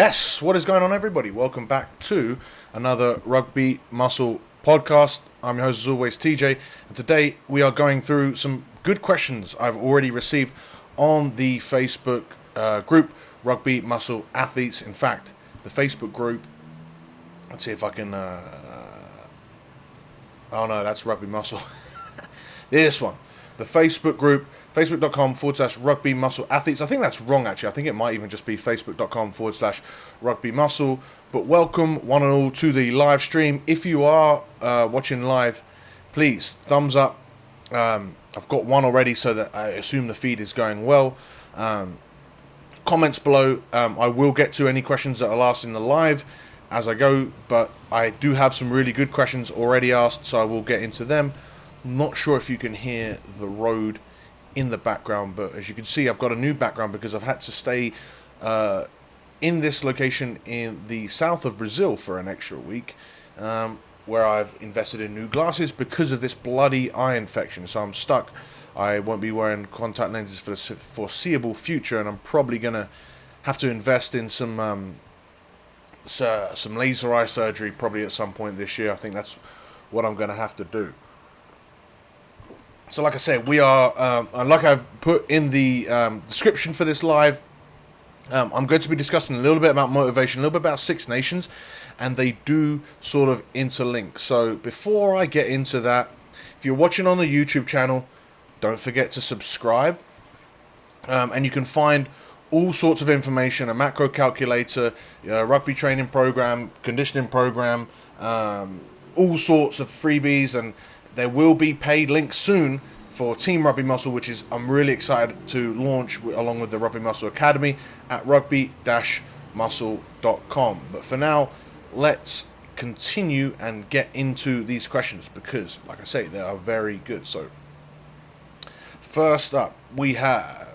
Yes, what is going on, everybody? Welcome back to another Rugby Muscle podcast. I'm your host, as always, TJ, and today we are going through some good questions I've already received on the Facebook group, Rugby Muscle Athletes. In fact, the Facebook group, let's see if I can, oh no, that's Rugby Muscle. This one, the Facebook group, facebook.com/Rugby Muscle Athletes. I think that's wrong, actually. I think it might even just be facebook.com/Rugby Muscle. But welcome, one and all, to the live stream. If you are watching live, please, thumbs up. I've got one already, so that I assume the feed is going well. Comments below. I will get to any questions that are asked in the live as I go, but I do have some really good questions already asked, so I will get into them. Not sure if you can hear the road in the background, but as you can see, I've got a new background because I've had to stay in this location in the south of Brazil for an extra week, where I've invested in new glasses because of this bloody eye infection. So I'm stuck. I won't be wearing contact lenses for the foreseeable future, and I'm probably gonna have to invest in some laser eye surgery probably at some point this year. I think that's what I'm gonna have to do. So like I said, we are, like I've put in the description for this live, I'm going to be discussing a little bit about motivation, a little bit about Six Nations, and they do sort of interlink. So before I get into that, if you're watching on the YouTube channel, don't forget to subscribe, and you can find all sorts of information, a macro calculator, rugby training program, conditioning program, all sorts of freebies, and there will be paid links soon for Team Rugby Muscle, which is I'm really excited to launch along with the Rugby Muscle Academy at rugby-muscle.com. But for now, let's continue and get into these questions because, like I say, they are very good. So first up, we have,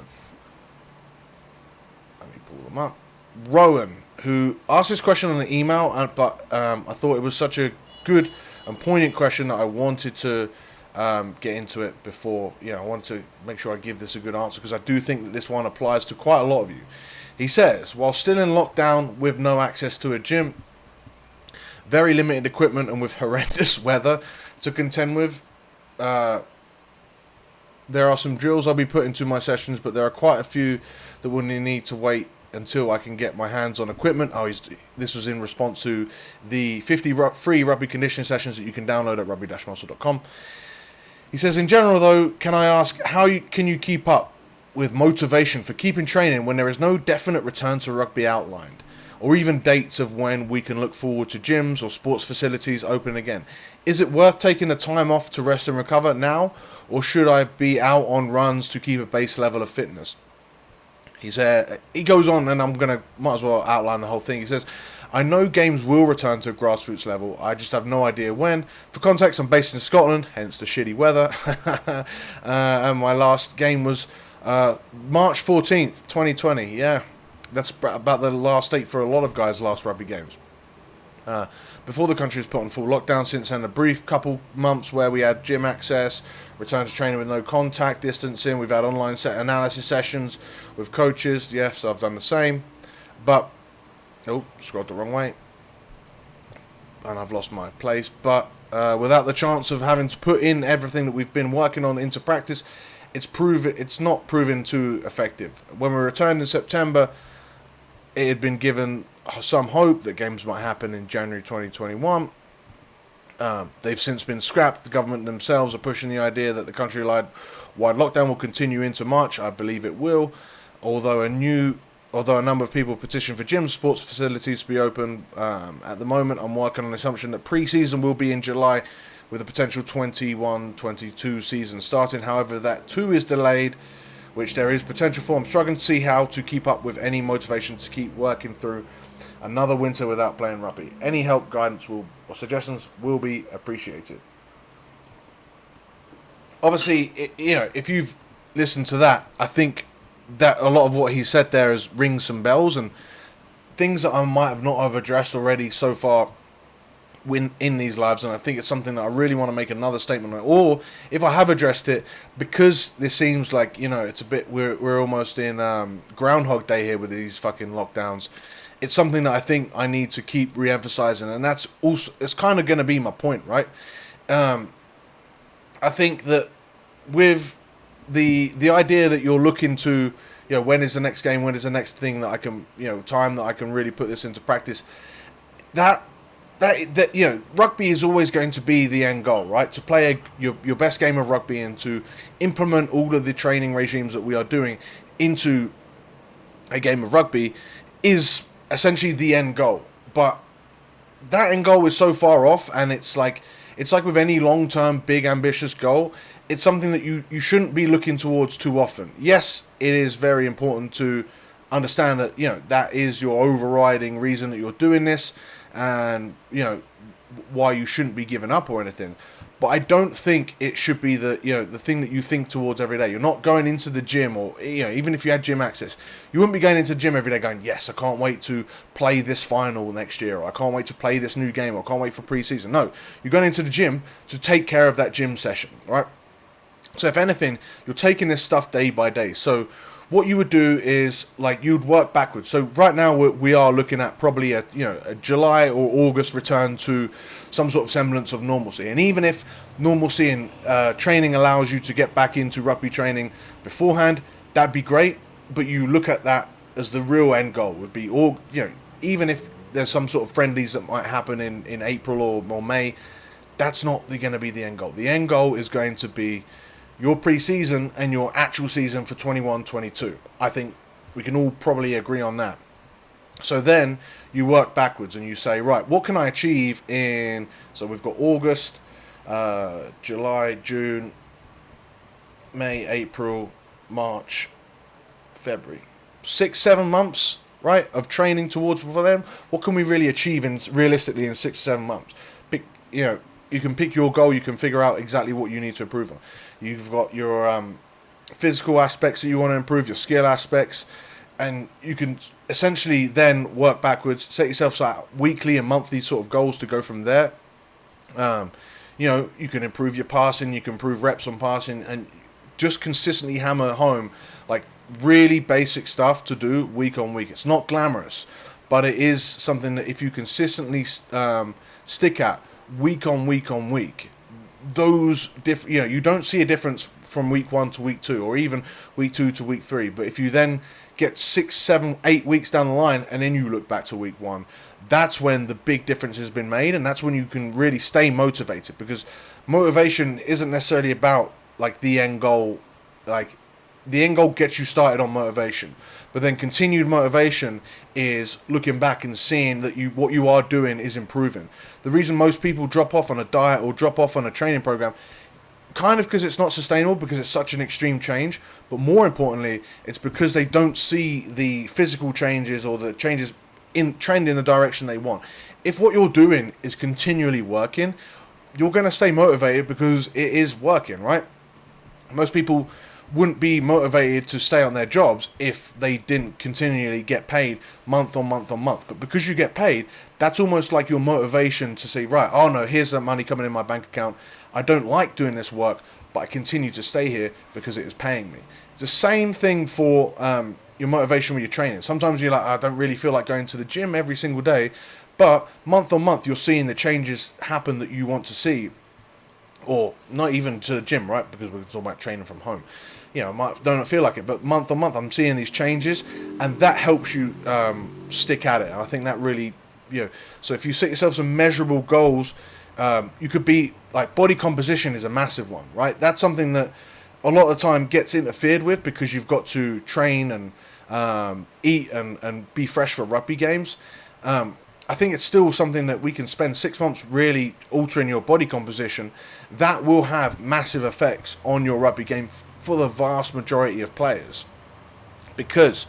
let me pull them up, Rowan, who asked this question on the email, but I thought it was such a good and poignant question that I wanted to get into it before. I wanted to make sure I give this a good answer because I do think that this one applies to quite a lot of you. He says, while still in lockdown with no access to a gym, very limited equipment, and with horrendous weather to contend with, there are some drills I'll be putting into my sessions, but there are quite a few that will need to wait until I can get my hands on equipment. This was in response to the 50 free rugby conditioning sessions that you can download at rugby-muscle.com. He says, in general though, can I ask, can you keep up with motivation for keeping training when there is no definite return to rugby outlined, or even dates of when we can look forward to gyms or sports facilities open again? Is it worth taking the time off to rest and recover now, or should I be out on runs to keep a base level of fitness? He goes on, and might as well outline the whole thing. He says, I know games will return to grassroots level. I just have no idea when. For context, I'm based in Scotland, hence the shitty weather. And my last game was March 14th, 2020. Yeah, that's about the last date for a lot of guys' last rugby games. Before the country was put on full lockdown, since then a brief couple months where we had gym access, return to training with no contact distancing. We've had online set analysis sessions with coaches. Yes, I've done the same. But, scrolled the wrong way. And I've lost my place. But without the chance of having to put in everything that we've been working on into practice, it's not proven too effective. When we returned in September, it had been given some hope that games might happen in January 2021. They've since been scrapped. The government themselves are pushing the idea that the countrywide lockdown will continue into March. I believe it will, although a number of people have petitioned for gyms, sports facilities to be open. At the moment, I'm working on the assumption that pre-season will be in July, with a potential 21-22 season starting. However, that too is delayed, which there is potential for. I'm struggling to see how to keep up with any motivation to keep working through another winter without playing rugby. Any help, guidance, or suggestions will be appreciated. Obviously, if you've listened to that, I think that a lot of what he said there has rings some bells and things that I might have not have addressed already so far in these lives, and I think it's something that I really want to make another statement on. Or if I have addressed it, because this seems like it's a bit we're almost in Groundhog Day here with these fucking lockdowns. it's something that I think I need to keep re-emphasizing, and that's also, it's kind of going to be my point, right? I think that with the idea that you're looking to, when is the next game, when is the next thing that I can, time that I can really put this into practice, that rugby is always going to be the end goal, right? To play your best game of rugby and to implement all of the training regimes that we are doing into a game of rugby is essentially the end goal. But that end goal is so far off, and it's like with any long-term, big, ambitious goal, it's something that you shouldn't be looking towards too often. Yes, it is very important to understand that, that is your overriding reason that you're doing this, and, why you shouldn't be giving up or anything. But I don't think it should be the thing that you think towards every day. You're not going into the gym, or even if you had gym access, you wouldn't be going into the gym every day going, yes, I can't wait to play this final next year, or I can't wait to play this new game, or I can't wait for pre-season. No, you're going into the gym to take care of that gym session, right? So if anything, you're taking this stuff day by day. So what you would do is, like, you'd work backwards. So right now we are looking at probably a July or August return to some sort of semblance of normalcy. And even if normalcy and training allows you to get back into rugby training beforehand, that'd be great. But you look at that as the real end goal would be, even if there's some sort of friendlies that might happen in April or May, that's not going to be the end goal. The end goal is going to be your pre-season and your actual season for 21-22. I think we can all probably agree on that. So then you work backwards and you say, right, what can I achieve in... So we've got August, July, June, May, April, March, February. 6-7 months, right, of training towards for them. What can we really achieve realistically in 6-7 months? You can pick your goal. You can figure out exactly what you need to improve on. You've got your physical aspects that you want to improve, your skill aspects, and you can essentially then work backwards, set yourself weekly and monthly sort of goals to go from there. You can improve your passing, you can improve reps on passing, and just consistently hammer home like really basic stuff to do week on week. It's not glamorous, but it is something that if you consistently stick at week on week on week, those you don't see a difference from week 1 to week 2, or even week 2 to week 3. But if you then get 6, 7, 8 weeks down the line and then you look back to week 1, that's when the big difference has been made, and that's when you can really stay motivated, because motivation isn't necessarily about like the end goal. Like, the end goal gets you started on motivation, but then continued motivation is looking back and seeing that what you are doing is improving. The reason most people drop off on a diet or drop off on a training program, kind of because it's not sustainable, because it's such an extreme change, but more importantly, it's because they don't see the physical changes or the changes in trend in the direction they want. If what you're doing is continually working, you're going to stay motivated because it is working, right? Most people wouldn't be motivated to stay on their jobs if they didn't continually get paid month on month on month. But because you get paid, that's almost like your motivation to say, right, oh no, here's that money coming in my bank account. I don't like doing this work, but I continue to stay here because it is paying me. It's the same thing for your motivation with your training. Sometimes you're like, I don't really feel like going to the gym every single day, but month on month you're seeing the changes happen that you want to see. Or not even to the gym, right? Because we're talking about training from home. Don't feel like it, but month on month I'm seeing these changes, and that helps you stick at it. And I think that really, so if you set yourself some measurable goals, you could be like, body composition is a massive one, right? That's something that a lot of the time gets interfered with because you've got to train and eat and be fresh for rugby games. I think it's still something that we can spend 6 months really altering your body composition. That will have massive effects on your rugby game for the vast majority of players, because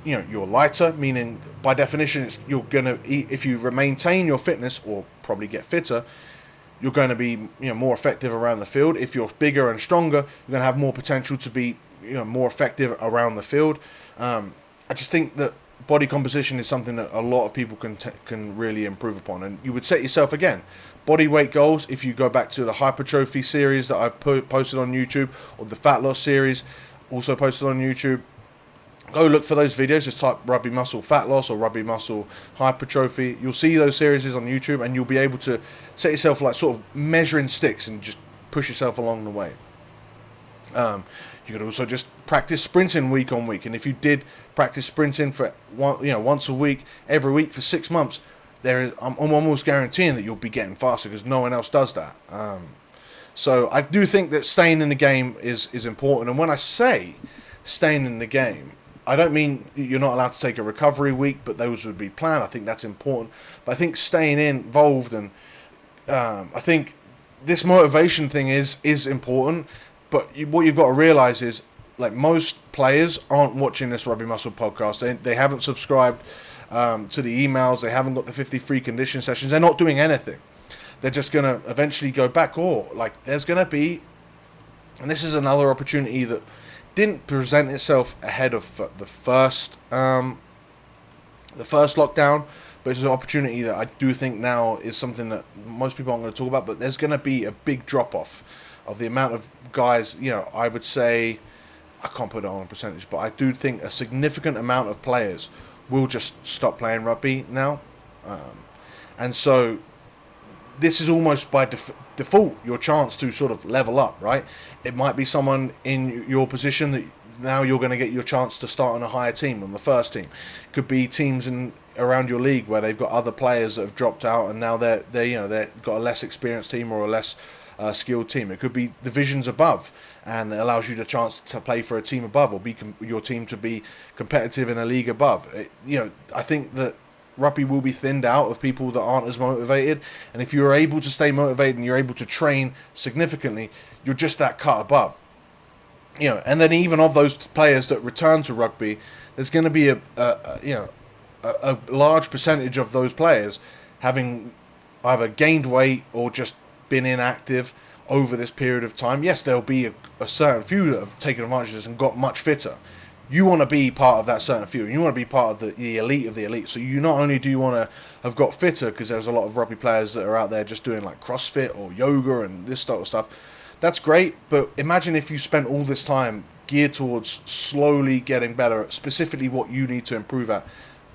you're lighter, meaning by definition you're going to eat. If you maintain your fitness or probably get fitter, you're going to be more effective around the field. If you're bigger and stronger, you're going to have more potential to be more effective around the field. I just think that body composition is something that a lot of people can really improve upon, and you would set yourself again body weight goals. If you go back to the hypertrophy series that I've posted on YouTube, or the fat loss series also posted on YouTube, Go look for those videos. Just type rugby muscle fat loss or rugby muscle hypertrophy. You'll see those series on YouTube, and you'll be able to set yourself like sort of measuring sticks and just push yourself along the way. You could also just practice sprinting week on week, and if you did practice sprinting for once a week, every week for 6 months, I'm almost guaranteeing that you'll be getting faster because no one else does that. So I do think that staying in the game is important, and when I say staying in the game, I don't mean you're not allowed to take a recovery week, but those would be planned. I think that's important. But I think staying involved, and I think this motivation thing is important. But what you've got to realise is, like, most players aren't watching this Rugby Muscle podcast. They haven't subscribed to the emails. They haven't got the 53 condition sessions. They're not doing anything. They're just going to eventually go back. Or, like, there's going to be... And this is another opportunity that didn't present itself ahead of the first lockdown, but it's an opportunity that I do think now is something that most people aren't going to talk about. But there's going to be a big drop off of the amount of guys. I would say, I can't put it on a percentage, but I do think a significant amount of players will just stop playing rugby now, and so this is almost by default your chance to sort of level up, right? It might be someone in your position that now you're going to get your chance to start on a higher team, on the first team. It could be teams around your league where they've got other players that have dropped out, and now they've got a less experienced team or a less skilled team. It could be divisions above, and it allows you the chance to play for a team above, or be your team to be competitive in a league above. I think that rugby will be thinned out of people that aren't as motivated, and if you're able to stay motivated and you're able to train significantly, you're just that cut above. And then even of those players that return to rugby, there's going to be a large percentage of those players having either gained weight or just been inactive over this period of time. Yes, there'll be a certain few that have taken advantage of this and got much fitter. You want to be part of that certain few. You want to be part of the elite of the elite. So you not only do you want to have got fitter, because there's a lot of rugby players that are out there just doing like CrossFit or yoga and this sort of stuff. That's great, but imagine if you spent all this time geared towards slowly getting better at specifically what you need to improve at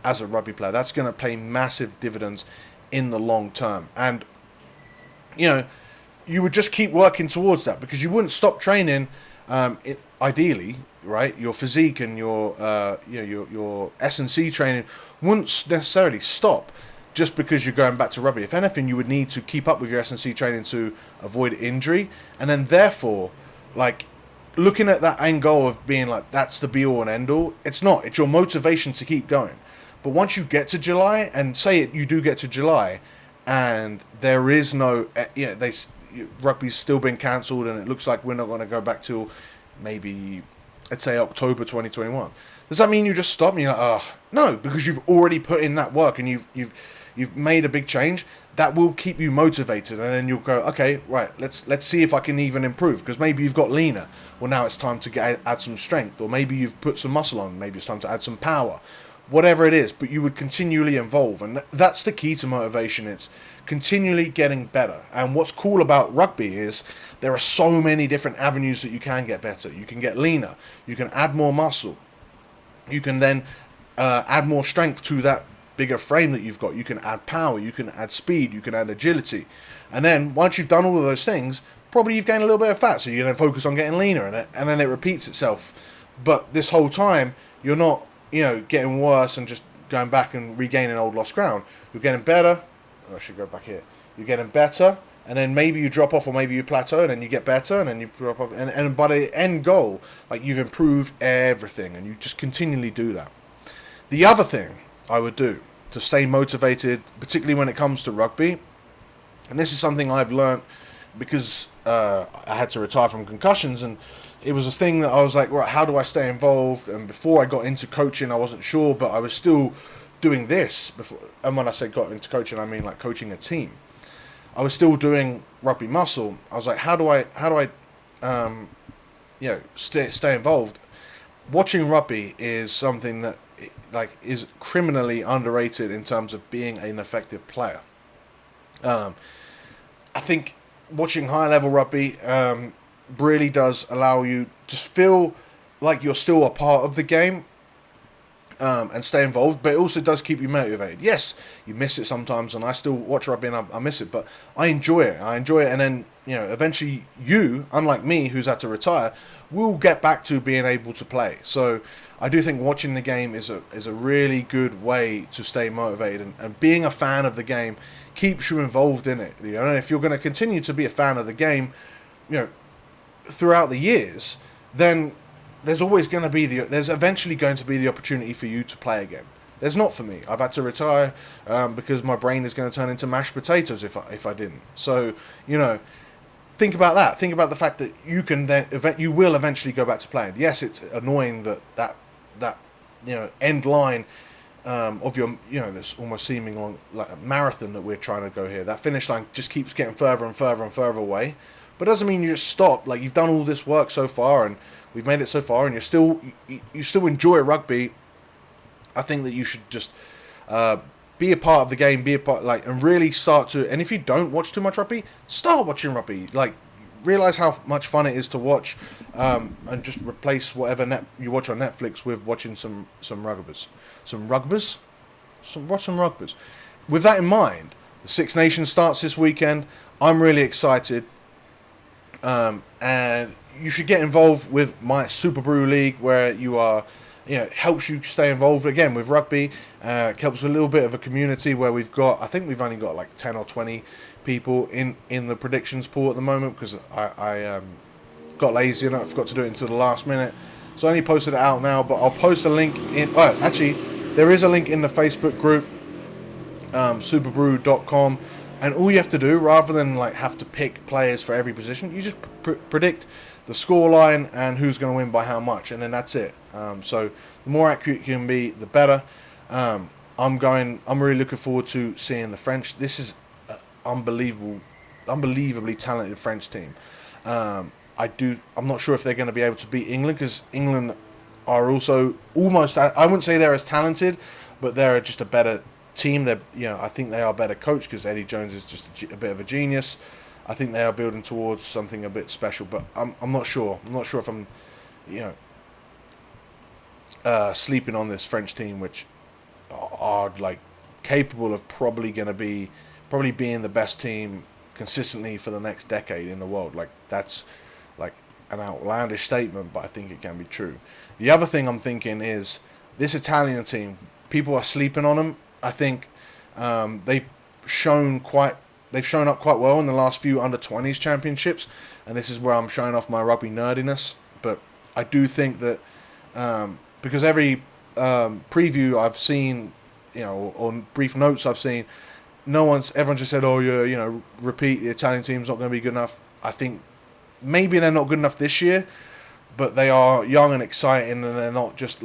as a rugby player. That's going to pay massive dividends in the long term. And you would just keep working towards that, because you wouldn't stop training. Ideally, right, your physique and your S&C training wouldn't necessarily stop just because you're going back to rugby. If anything, you would need to keep up with your S&C training to avoid injury, and then therefore, like, looking at that end goal of being like that's the be all and end all. It's not. It's your motivation to keep going. But once you get to July, and you do get to July, and there is no, rugby's still been cancelled, and it looks like we're not going to go back till maybe, let's say, October 2021. Does that mean you just stop and you're like, no, because you've already put in that work and you've made a big change. That will keep you motivated, and then you'll go, okay, right, let's see if I can even improve, because maybe you've got leaner. Well, now it's time to add some strength, or maybe you've put some muscle on. Maybe it's time to add some power. Whatever it is, but you would continually evolve, and that's the key to motivation. It's continually getting better. And what's cool about rugby is there are so many different avenues that you can get better. You can get leaner, you can add more muscle, you can then add more strength to that bigger frame that you've got. You can add power, you can add speed, you can add agility, and then once you've done all of those things, probably you've gained a little bit of fat, so you're going to focus on getting leaner, and then it repeats itself. But this whole time you're not getting worse and just going back and regaining old lost ground. You're getting better. I should go back here. You're getting better, and then maybe you drop off, or maybe you plateau, and then you get better, and then you drop off, and by the end goal, like, you've improved everything, and you just continually do that. The other thing I would do to stay motivated, particularly when it comes to rugby, and this is something I've learned because I had to retire from concussions, and it was a thing that I was like, right, how do I stay involved? And before I got into coaching, I wasn't sure, but I was still doing this before. And when I say got into coaching, I mean like coaching a team. I was still doing rugby muscle. I was like, how do I stay involved? Watching rugby is something that is criminally underrated in terms of being an effective player. I think watching high level rugby really does allow you to feel like you're still a part of the game, and stay involved, but it also does keep you motivated. Yes, you miss it sometimes, and I still watch rugby and I miss it, but I enjoy it. And then eventually you, unlike me, who's had to retire, will get back to being able to play. So I do think watching the game is a really good way to stay motivated, and being a fan of the game keeps you involved in it. And if you're going to continue to be a fan of the game, throughout the years, then there's eventually going to be the opportunity for you to play again. There's not for me. I've had to retire because my brain is going to turn into mashed potatoes if I didn't. So think about that. Think about the fact that you will eventually go back to playing. Yes, it's annoying that end line of your this almost seeming long, like a marathon that we're trying to go here. That finish line just keeps getting further and further and further away. But it doesn't mean you just stop. Like, you've done all this work so far, and we've made it so far, and you still enjoy rugby. I think that you should just be a part of the game, and really start to. And if you don't watch too much rugby, start watching rugby. Like, realize how much fun it is to watch, and just replace whatever you watch on Netflix with watching some rugbys. Watch some rugbys. With that in mind, the Six Nations starts this weekend. I'm really excited. And you should get involved with my Super Brew League, where you are, it helps you stay involved again with rugby. It helps with a little bit of a community where I think we've only got like 10 or 20 people in the predictions pool at the moment, because I got lazy and I forgot to do it until the last minute. So I only posted it out now, but I'll post a link in. Oh, actually, there is a link in the Facebook group, superbrew.com. And all you have to do, rather than have to pick players for every position, you just predict the scoreline and who's going to win by how much, and then that's it. So the more accurate you can be, the better. I'm really looking forward to seeing the French. This is an unbelievably talented French team. I'm not sure if they're going to be able to beat England, because England are also almost. I wouldn't say they're as talented, but they're just a better team. I think they are better coached, because Eddie Jones is just a bit of a genius. I think they are building towards something a bit special, but I'm not sure. I'm not sure if I'm, sleeping on this French team, which are capable of probably being the best team consistently for the next decade in the world. That's an outlandish statement, but I think it can be true. The other thing I'm thinking is this Italian team. People are sleeping on them. I think they've shown up quite well in the last few under-20s championships, and this is where I'm showing off my rugby nerdiness. But I do think that because every preview I've seen, or brief notes I've seen, everyone just said, oh yeah, repeat, the Italian team's not going to be good enough. I think maybe they're not good enough this year, but they are young and exciting, and they're not just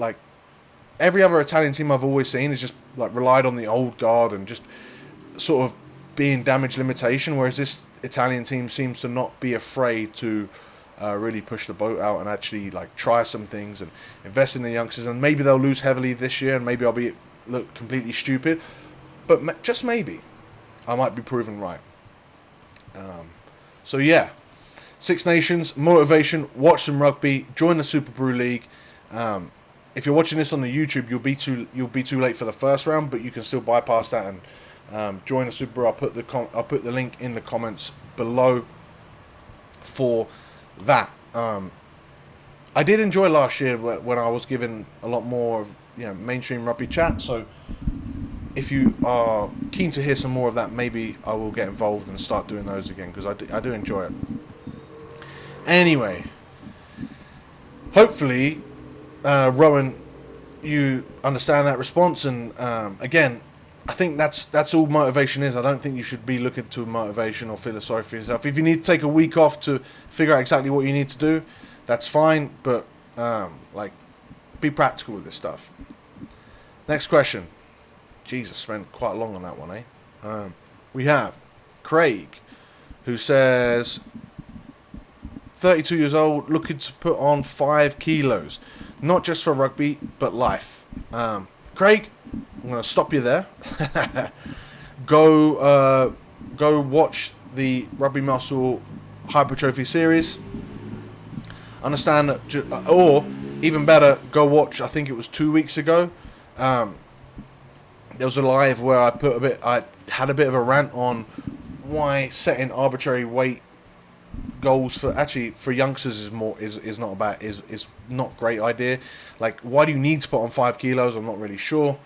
every other Italian team I've always seen is just relied on the old guard and just sort of being damage limitation, whereas this Italian team seems to not be afraid to really push the boat out and actually try some things and invest in the youngsters. And maybe they'll lose heavily this year, and maybe I'll look completely stupid, but just maybe I might be proven right. So yeah, Six Nations, motivation, watch some rugby, join the Super Brew League. If you're watching this on the YouTube, you'll be too late for the first round, but you can still bypass that and join the Super Brew. I'll put the link in the comments below for that. I did enjoy last year when I was given a lot more of mainstream rugby chat. So if you are keen to hear some more of that, maybe I will get involved and start doing those again, because I do enjoy it. Anyway, hopefully, Rowan, you understand that response, and again, I think that's all motivation is. I don't think you should be looking to motivation or feel sorry for yourself. If you need to take a week off to figure out exactly what you need to do, that's fine, but be practical with this stuff. Next question. Jesus, spent quite long on that one, eh? We have Craig, who says, 32 years old, looking to put on 5 kilos. Not just for rugby, but life. Craig, I'm going to stop you there. Go watch the Rugby Muscle Hypertrophy series. Understand that, or even better, go watch, I think it was 2 weeks ago, There was a live where I had a bit of a rant on why setting arbitrary weight goals for youngsters is not a great idea. Like, why do you need to put on 5 kilos? I'm not really sure.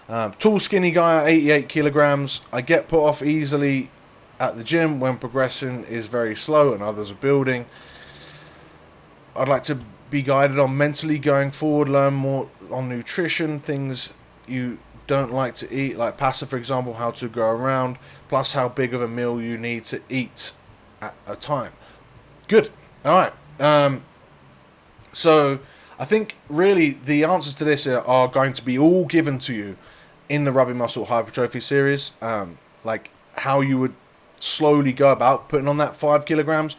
Tall, skinny guy at 88 kilograms. I get put off easily at the gym when progression is very slow and others are building. I'd like to be guided on mentally going forward, learn more on nutrition, things you don't like to eat, like pasta, for example, how to go around, plus how big of a meal you need to eat at a time. Good. All right. So I think really the answers to this are going to be all given to you in the Rugby Muscle Hypertrophy series. Like how you would slowly go about putting on that 5 kilograms,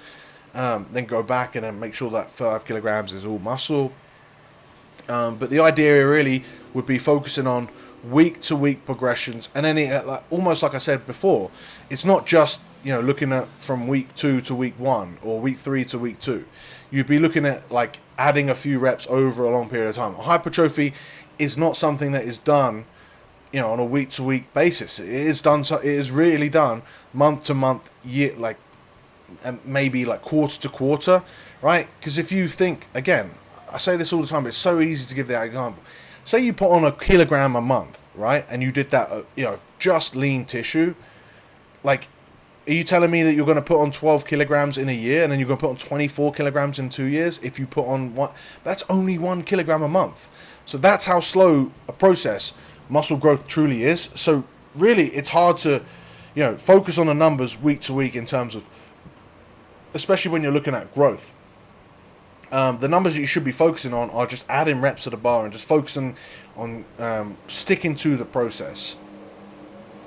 then go back and then make sure that 5 kilograms is all muscle. But the idea really would be focusing on week to week progressions, and then almost like I said before, it's not just looking at from week 2 to week 1 or week 3 to week 2. You'd be looking at like adding a few reps over a long period of time. Hypertrophy is not something that is done on a week to week basis. It is really done month to month, year, like, and maybe like quarter to quarter, right? Because if you think, again, I say this all the time, but it's so easy to give that example. Say you put on a kilogram a month, right? And you did that, just lean tissue. Like, are you telling me that you're going to put on 12 kilograms in a year and then you're going to put on 24 kilograms in 2 years? If you put on one, that's only 1 kilogram a month. So that's how slow a process muscle growth truly is. So really, it's hard to, focus on the numbers week to week in terms of, especially when you're looking at growth. The numbers that you should be focusing on are just adding reps to the bar and just focusing on sticking to the process.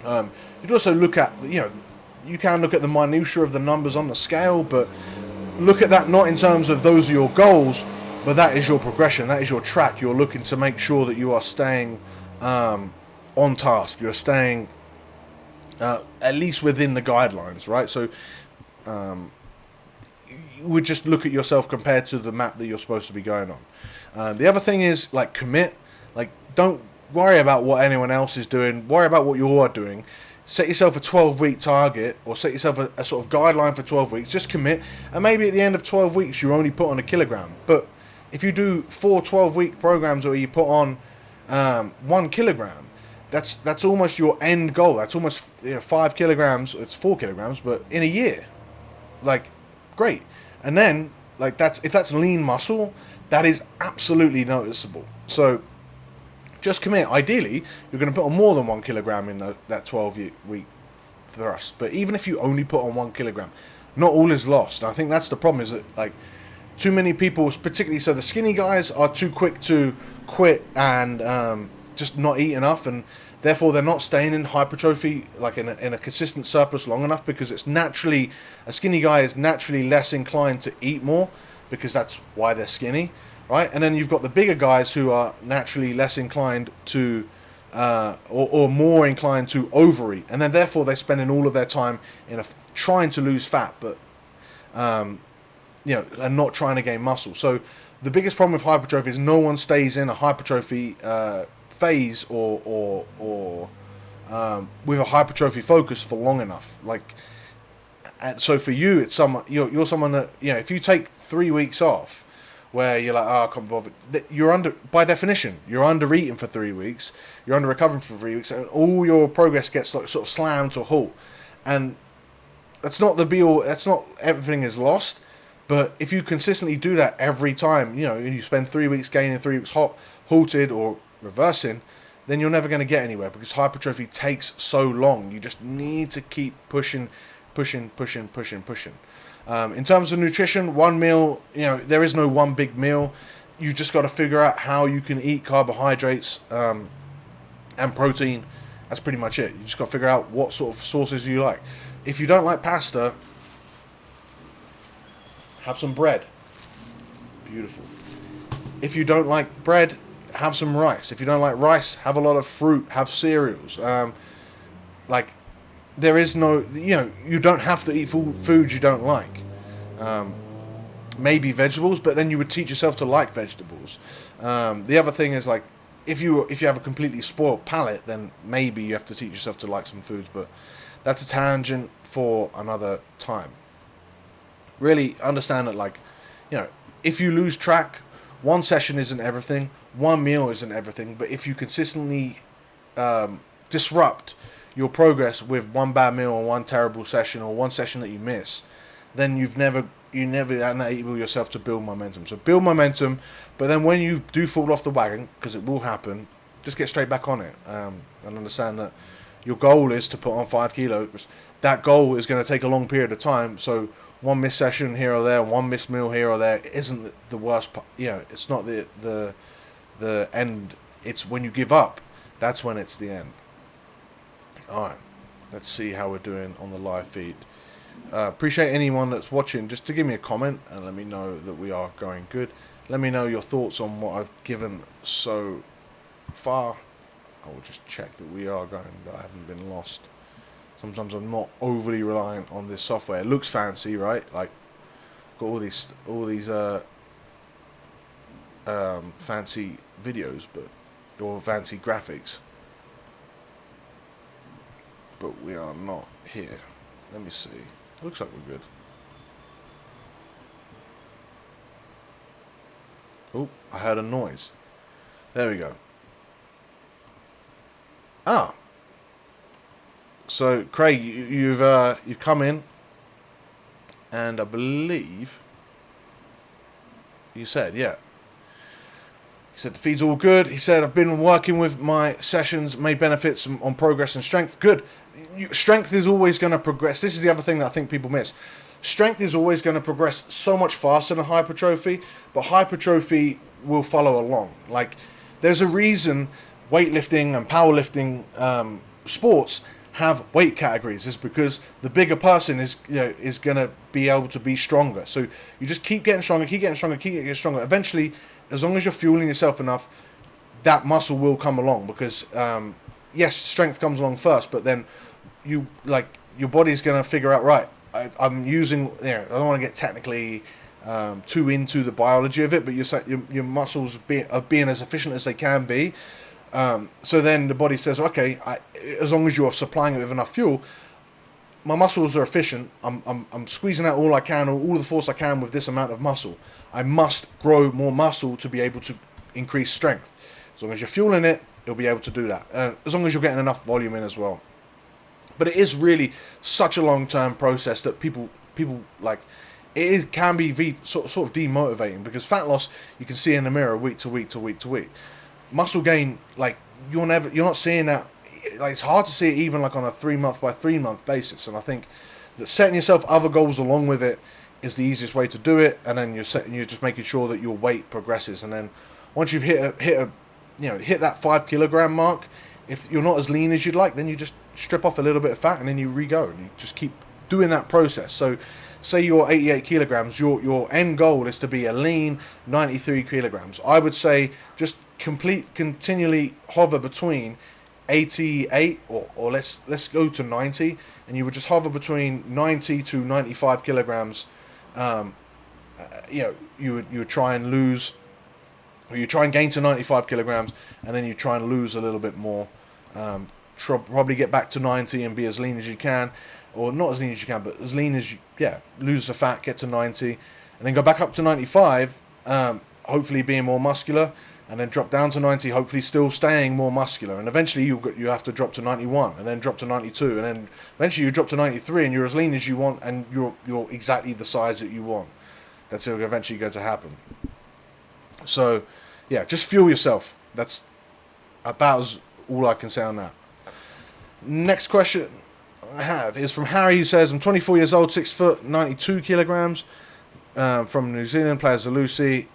You'd also look at, you can look at the minutiae of the numbers on the scale, but look at that not in terms of those are your goals, but that is your progression, that is your track. You're looking to make sure that you are staying on task. You're staying at least within the guidelines, right? So you would just look at yourself compared to the map that you're supposed to be going on. The other thing is, like, commit. Like, don't worry about what anyone else is doing. Worry about what you are doing. Set yourself a 12-week target, or set yourself a sort of guideline for 12 weeks. Just commit, and maybe at the end of 12 weeks you only put on a kilogram. But if you do 4 12-week programs where you put on 1 kilogram, that's almost your end goal. That's almost 5 kilograms. It's 4 kilograms, but in a year. Like, great. And then, like, if that's lean muscle, that is absolutely noticeable. So just commit. Ideally, you're going to put on more than 1 kilogram in that 12-week thrust. But even if you only put on 1 kilogram, not all is lost. And I think that's the problem, is that, like, too many people, particularly so the skinny guys, are too quick to quit and just not eat enough, and therefore they're not staying in hypertrophy, like in a consistent surplus long enough, because it's naturally, a skinny guy is naturally less inclined to eat more, because that's why they're skinny, right? And then you've got the bigger guys who are naturally less inclined to or more inclined to overeat, and then therefore they're spending all of their time trying to lose fat, but and not trying to gain muscle. So the biggest problem with hypertrophy is no one stays in a hypertrophy phase or with a hypertrophy focus for long enough. Like, and so for you, it's you're someone that, if you take 3 weeks off, where you're like, I can't bother, by definition, you're under eating for 3 weeks, you're under recovering for 3 weeks, and all your progress gets like sort of slammed to a halt. And that's not the be all. That's not everything is lost. But if you consistently do that every time, and you spend 3 weeks gaining, 3 weeks halted or reversing, then you're never going to get anywhere, because hypertrophy takes so long. You just need to keep pushing. In terms of nutrition, one meal, there is no one big meal. You just got to figure out how you can eat carbohydrates and protein. That's pretty much it. You just got to figure out what sort of sources you like. If you don't like pasta, have some bread. Beautiful. If you don't like bread, have some rice. If you don't like rice, have a lot of fruit, have cereals. There is no, you don't have to eat food you don't like. Maybe vegetables, but then you would teach yourself to like vegetables. The other thing is, like, if you have a completely spoiled palate, then maybe you have to teach yourself to like some foods. But that's a tangent for another time. Really understand that, like, if you lose track, one session isn't everything, one meal isn't everything. But if you consistently disrupt your progress with one bad meal or one terrible session or one session that you miss, then you never enable yourself to build momentum. So build momentum, but then when you do fall off the wagon, because it will happen, just get straight back on it, and understand that your goal is to put on 5 kilos. That goal is going to take a long period of time. So one missed session here or there, one missed meal here or there isn't the worst. It's not the end. It's when you give up. That's when it's the end. All right, let's see how we're doing on the live feed. Appreciate anyone that's watching just to give me a comment and let me know that we are going good. Let me know your thoughts on what I've given so far. I will just check that we are going, that I haven't been lost. Sometimes I'm not overly reliant on this software. It looks fancy, right? Like, got all these fancy videos, or fancy graphics, but we are not here. Let me see. Looks like we're good. Oh, I heard a noise. There we go. Ah. So, Craig, you've come in, and I believe you said, yeah. He said the feed's all good. He said, I've been working with my sessions, made benefits on progress and strength. Good. Strength is always going to progress. This is the other thing that I think people miss. Strength is always going to progress so much faster than hypertrophy, but hypertrophy will follow along. Like, there's a reason weightlifting and powerlifting sports have weight categories. Is because the bigger person is going to be able to be stronger. So you just keep getting stronger, keep getting stronger, keep getting stronger. Eventually, as long as you're fueling yourself enough, that muscle will come along. Because yes, strength comes along first, but then your body's going to figure out, right, I'm using, I don't want to get technically too into the biology of it, but your muscles are being as efficient as they can be. So then the body says, okay, as long as you're supplying it with enough fuel, my muscles are efficient. I'm squeezing out all I can, or all the force I can with this amount of muscle. I must grow more muscle to be able to increase strength. As long as you're fueling it, you'll be able to do that. As long as you're getting enough volume in as well. But it is really such a long-term process that people like. Can be sort of demotivating, because fat loss you can see in the mirror week to week to week to week. Muscle gain, like, you're not seeing that. Like, it's hard to see it even like on a 3-month by 3-month basis. And I think that setting yourself other goals along with it is the easiest way to do it. And then you're just making sure that your weight progresses. And then once you've hit that 5 kilogram mark, if you're not as lean as you'd like, then you just strip off a little bit of fat and then you re-go, and you just keep doing that process. So say you're 88 kilograms, your end goal is to be a lean 93 kilograms. I would say just continually hover between 88 or let's go to 90, and you would just hover between 90 to 95 kilograms. You would try and lose, or you try and gain to 95 kilograms, and then you try and lose a little bit more. Probably get back to 90 and be as lean as you can, or not as lean as you can, but as lean as you, lose the fat, get to 90, and then go back up to 95, hopefully being more muscular, and then drop down to 90, hopefully still staying more muscular, and eventually you have to drop to 91, and then drop to 92, and then eventually you drop to 93, and you're as lean as you want, and you're exactly the size that you want. That's eventually going to happen. So, yeah, just fuel yourself. That's about all I can say on that. Next question I have is from Harry, who says, I'm 24 years old, 6 foot, 92 kilograms, from New Zealand, plays a loosie.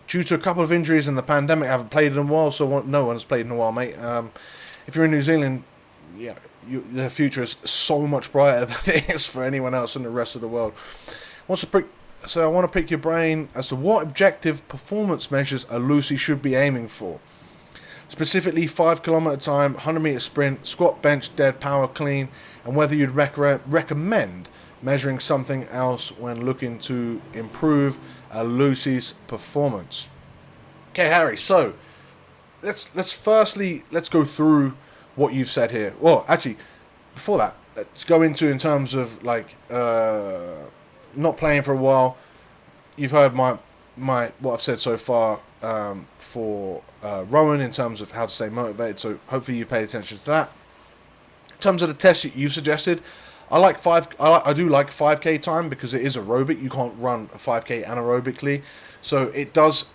Due to a couple of injuries in the pandemic, I haven't played in a while, so no one's played in a while, mate. If you're in New Zealand, the future is so much brighter than it is for anyone else in the rest of the world. So I want to pick your brain as to what objective performance measures a loosie should be aiming for. Specifically 5 kilometer time, 100 meter sprint, squat, bench, dead, power, clean, and whether you'd recommend measuring something else when looking to improve a loosie's performance. Okay, Harry, so let's go through what you've said here. Well, actually, before that, let's go into in terms of like not playing for a while. You've heard my what I've said so far for Rowan in terms of how to stay motivated. So hopefully you pay attention to that. In terms of the test that you suggested, I do like 5K time because it is aerobic. You can't run a 5K anaerobically, so it's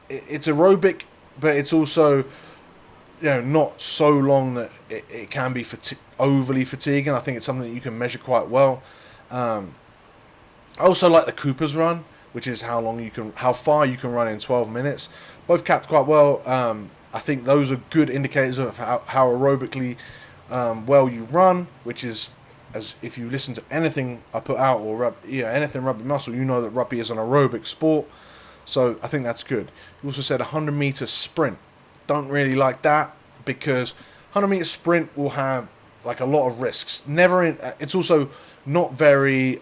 aerobic, but it's also not so long that it can be overly fatiguing. I think it's something that you can measure quite well. I also like the Cooper's run, which is how far you can run in 12 minutes. Both capped quite well. I think those are good indicators of how aerobically well you run, which is, as if you listen to anything I put out or anything rugby muscle, you know that rugby is an aerobic sport. So I think that's good. You also said 100-meter sprint. Don't really like that because 100-meter sprint will have like a lot of risks. It's also not very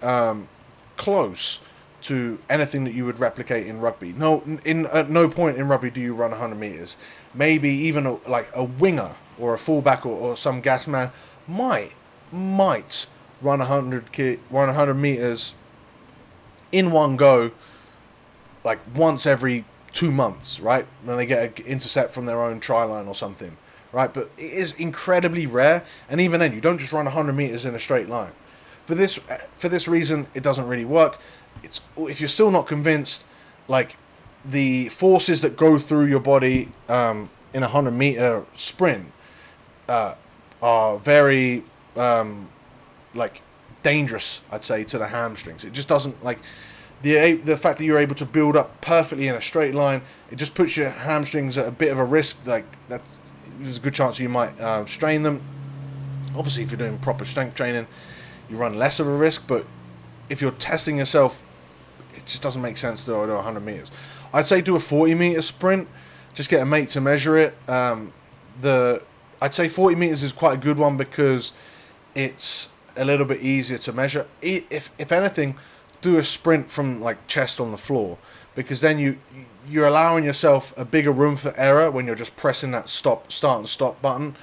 close to anything that you would replicate in rugby. At no point in rugby do you run 100 meters. Maybe even a winger or a fullback or some gas man might run 100 meters in one go, like once every 2 months, right? When they get an intercept from their own try line or something, right? But it is incredibly rare, and even then, you don't just run 100 meters in a straight line. For this reason, it doesn't really work. If you're still not convinced, like the forces that go through your body in a 100-meter sprint are very dangerous, I'd say, to the hamstrings. It just doesn't the fact that you're able to build up perfectly in a straight line, it just puts your hamstrings at a bit of a risk. Like that, there's a good chance you might strain them. Obviously, if you're doing proper strength training, you run less of a risk. But if you're testing yourself, it just doesn't make sense to do 100 meters. I'd say do a 40-meter sprint. Just get a mate to measure it. I'd say 40 meters is quite a good one because it's a little bit easier to measure. If anything, do a sprint from like chest on the floor, because then you're allowing yourself a bigger room for error when you're just pressing that start and stop button.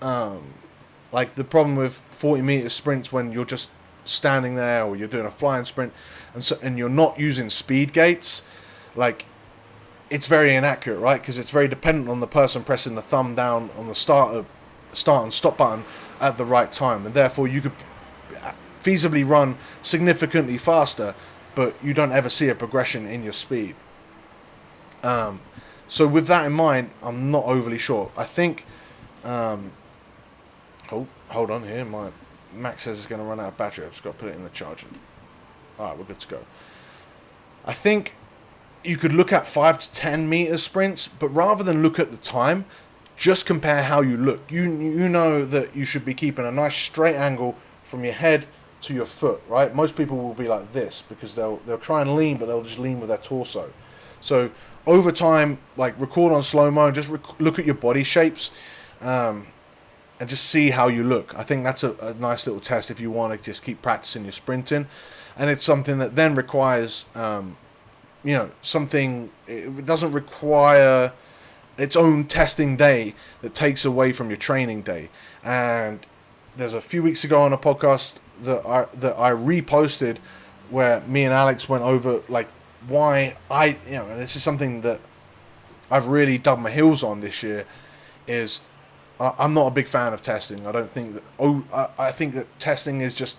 Like the problem with 40-meter sprints when you're just standing there or you're doing a flying sprint and you're not using speed gates, like it's very inaccurate, right? Because it's very dependent on the person pressing the thumb down on the start and stop button at the right time, and therefore you could feasibly run significantly faster, but you don't ever see a progression in your speed. So with that in mind, I'm not overly sure. I think hold on here, my Mac says it's going to run out of battery. I've just got to put it in the charger. Alright, we're good to go. I think you could look at 5 to 10 meter sprints, but rather than look at the time, just compare how you look. You know that you should be keeping a nice straight angle from your head to your foot, right? Most people will be like this because they'll try and lean, but they'll just lean with their torso. So over time, like record on slow-mo, just look at your body shapes and just see how you look. I think that's a nice little test if you want to just keep practicing your sprinting. And it's something that then requires, something, it doesn't require its own testing day that takes away from your training day. And there's a few weeks ago on a podcast that I reposted where me and Alex went over like why this is something that I've really dug my heels on this year, is I'm not a big fan of testing. I don't think that I think that testing is just,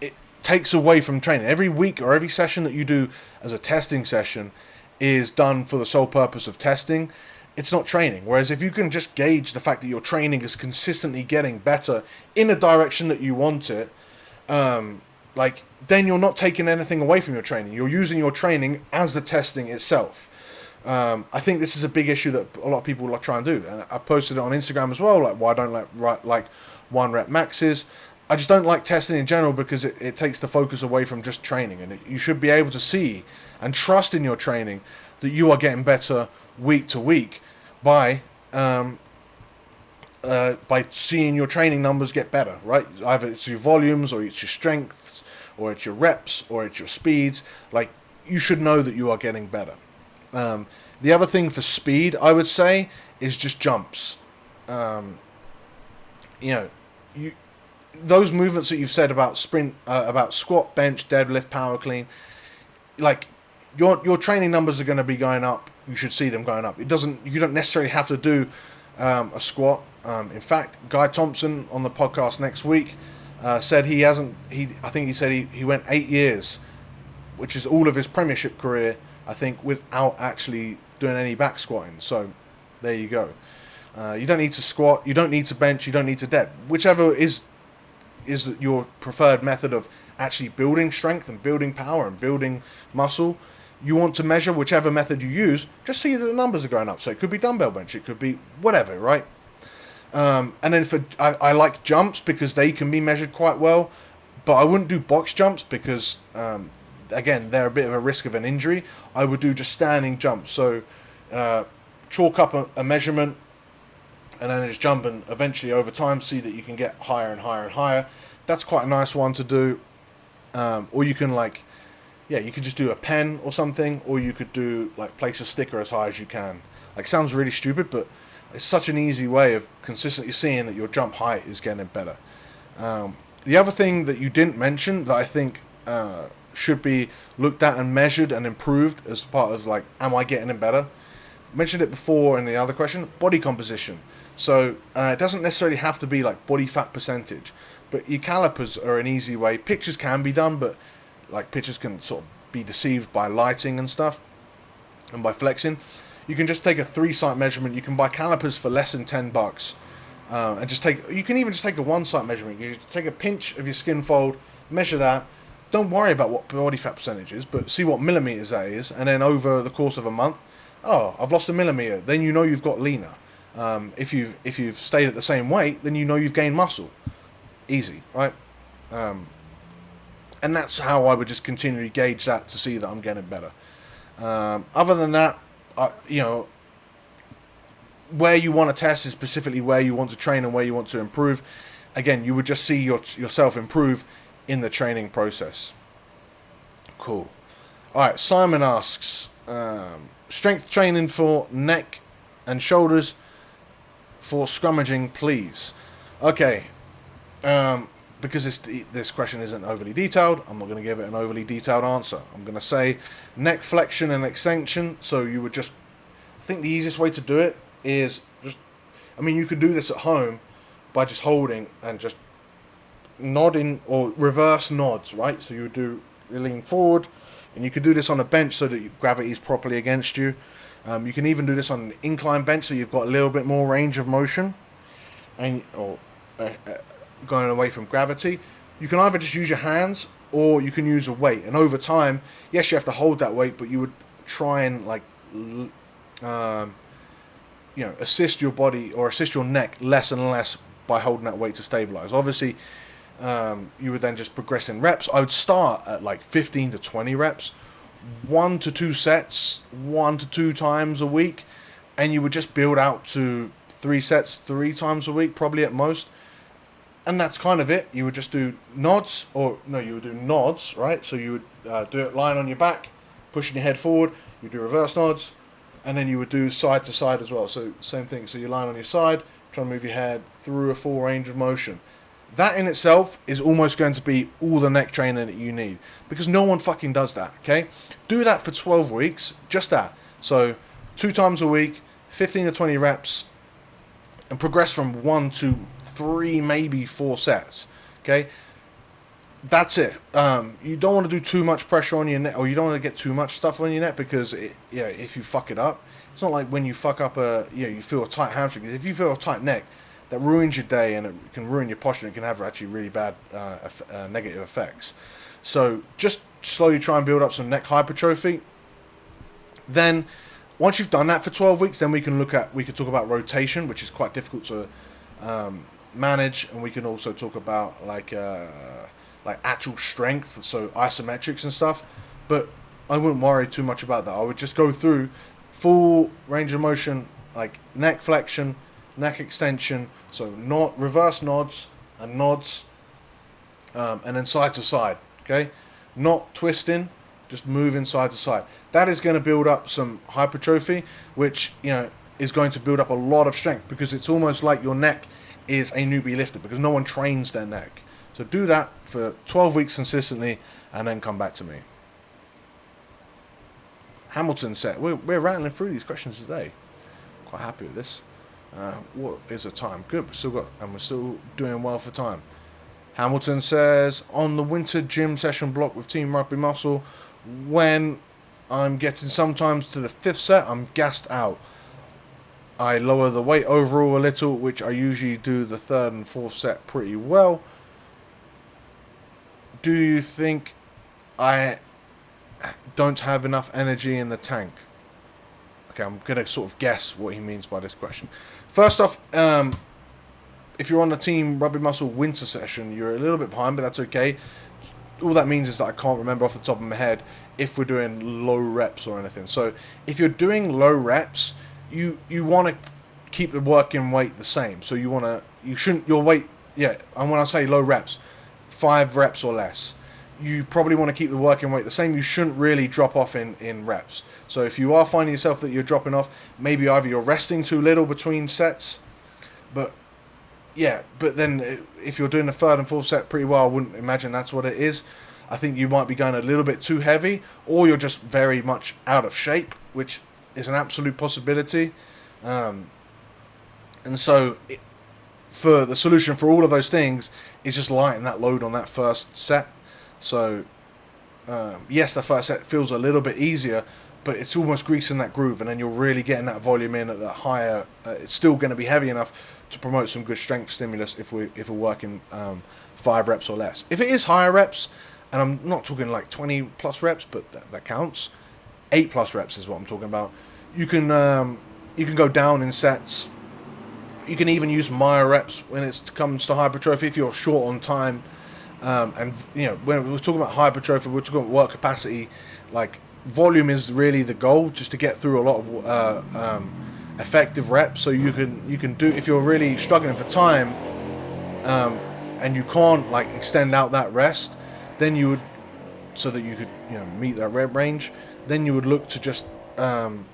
it takes away from training. Every week or every session that you do as a testing session is done for the sole purpose of testing. It's not training. Whereas if you can just gauge the fact that your training is consistently getting better in a direction that you want it, then you're not taking anything away from your training. You're using your training as the testing itself. I think this is a big issue that a lot of people try and do. And I posted it on Instagram as well, like why I don't like 1 rep maxes. I just don't like testing in general because it takes the focus away from just training. And you should be able to see and trust in your training that you are getting better week to week by seeing your training numbers get better, right? Either it's your volumes or it's your strengths or it's your reps or it's your speeds. Like, you should know that you are getting better. The other thing for speed, I would say, is just jumps. You know, you those movements that you've said about sprint, about squat, bench, deadlift, power clean, like your training numbers are going to be going up. You should see them going up. You don't necessarily have to do a squat. In fact, Guy Thompson on the podcast next week said I think he said he went 8 years, which is all of his Premiership career, I think, without actually doing any back squatting. So there you go. You don't need to squat, you don't need to bench, you don't need to dead. Whichever is your preferred method of actually building strength and building power and building muscle, you want to measure whichever method you use, just see that the numbers are going up. So it could be dumbbell bench, it could be whatever, right? And then I like jumps because they can be measured quite well, but I wouldn't do box jumps because, again, they're a bit of a risk of an injury. I would do just standing jumps. So chalk up a measurement and then just jump, and eventually over time see that you can get higher and higher and higher. That's quite a nice one to do. Or you can you could just do a pen or something, or you could do place a sticker as high as you can. Sounds really stupid, but it's such an easy way of consistently seeing that your jump height is getting better. The other thing that you didn't mention that I think should be looked at and measured and improved as part of am I getting it better? Mentioned it before in the other question, body composition. So it doesn't necessarily have to be body fat percentage, but your calipers are an easy way. Pictures can be done, but pictures can sort of be deceived by lighting and stuff and by flexing. You can just take a 3-site measurement. You can buy calipers for less than $10, and you can even just take a 1-site measurement. You take a pinch of your skin fold, measure that. Don't worry about what body fat percentage is, but see what millimeters that is, and then over the course of a month, I've lost a millimeter. Then you know you've got leaner. If you've stayed at the same weight, then you know you've gained muscle. Easy, right? And that's how I would just continually gauge that to see that I'm getting better. Other than that, where you want to test is specifically where you want to train and where you want to improve. Again, you would just see yourself improve in the training process. Cool. All right, Simon asks, strength training for neck and shoulders for scrummaging, please. Okay. Because this question isn't overly detailed, I'm not going to give it an overly detailed answer. I'm going to say neck flexion and extension. So you would just, I think the easiest way to do it is you could do this at home by just holding and just nodding or reverse nods, right? So you lean forward, and you could do this on a bench so that gravity is properly against you. You can even do this on an incline bench, so you've got a little bit more range of motion, going away from gravity. You can either just use your hands or you can use a weight, and over time, yes, you have to hold that weight, but you would try and assist your body or assist your neck less and less by holding that weight to stabilize. Obviously, you would then just progress in reps. I would start at 15 to 20 reps, 1 to 2 sets, 1 to 2 times a week, and you would just build out to 3 sets 3 times a week, probably at most. And that's kind of it. You would just do nods, you would do nods, right? So you would do it lying on your back, pushing your head forward. You do reverse nods, and then you would do side to side as well. So same thing. So you're lying on your side, trying to move your head through a full range of motion. That in itself is almost going to be all the neck training that you need, because no one fucking does that, okay? Do that for 12 weeks, just that. So 2 times a week, 15 to 20 reps, and progress from 1 to 3, maybe 4 sets, okay? That's it. You don't want to do too much pressure on your neck, or you don't want to get too much stuff on your neck, because if you fuck it up, it's not like when you fuck up you feel a tight hamstring. If you feel a tight neck, that ruins your day, and it can ruin your posture, and it can have actually really bad negative effects. So just slowly try and build up some neck hypertrophy. Then once you've done that for 12 weeks, then we can talk about rotation, which is quite difficult to manage, and we can also talk about actual strength, so isometrics and stuff. But I wouldn't worry too much about that. I would just go through full range of motion, neck flexion, neck extension, so reverse nods and nods, and then side to side, okay? Not twisting, just moving side to side. That is going to build up some hypertrophy, which, is going to build up a lot of strength, because it's almost like your neck is a newbie lifter, because no one trains their neck. So do that for 12 weeks consistently, and then come back to me. Hamilton said, we're rattling through these questions today. Quite happy with this. What is the time? Good. We're still doing well for time. Hamilton says, on the winter gym session block with Team Rugby Muscle, when I'm getting sometimes to the 5th set, I'm gassed out. I lower the weight overall a little, which I usually do the 3rd and 4th set pretty well. Do you think I don't have enough energy in the tank? Okay, I'm going to sort of guess what he means by this question. First off, if you're on the Team Rugby Muscle winter session, you're a little bit behind, but that's okay. All that means is that I can't remember off the top of my head if we're doing low reps or anything. So if you're doing low reps, you want to keep the working weight the same. So your weight, and when I say low reps, 5 reps or less, you probably want to keep the working weight the same. You shouldn't really drop off in reps. So if you are finding yourself that you're dropping off, maybe either you're resting too little between sets, but then if you're doing the 3rd and 4th set pretty well, I wouldn't imagine that's what it is. I think you might be going a little bit too heavy, or you're just very much out of shape, which is an absolute possibility. And so for the solution for all of those things is just lighten that load on that first set. So yes, the first set feels a little bit easier, but it's almost greasing that groove, and then you're really getting that volume in at the higher. It's still going to be heavy enough to promote some good strength stimulus if we're working 5 reps or less. If it is higher reps, and I'm not talking like 20 plus reps, but that counts. 8 plus reps is what I'm talking about. You can go down in sets. You can even use Maya reps when it comes to hypertrophy if you're short on time. And when we're talking about hypertrophy, we're talking about work capacity. Like, volume is really the goal, just to get through a lot of effective reps. So you can do, if you're really struggling for time, and you can't like extend out that rest, then you would, so that you could meet that rep range, then you would look to just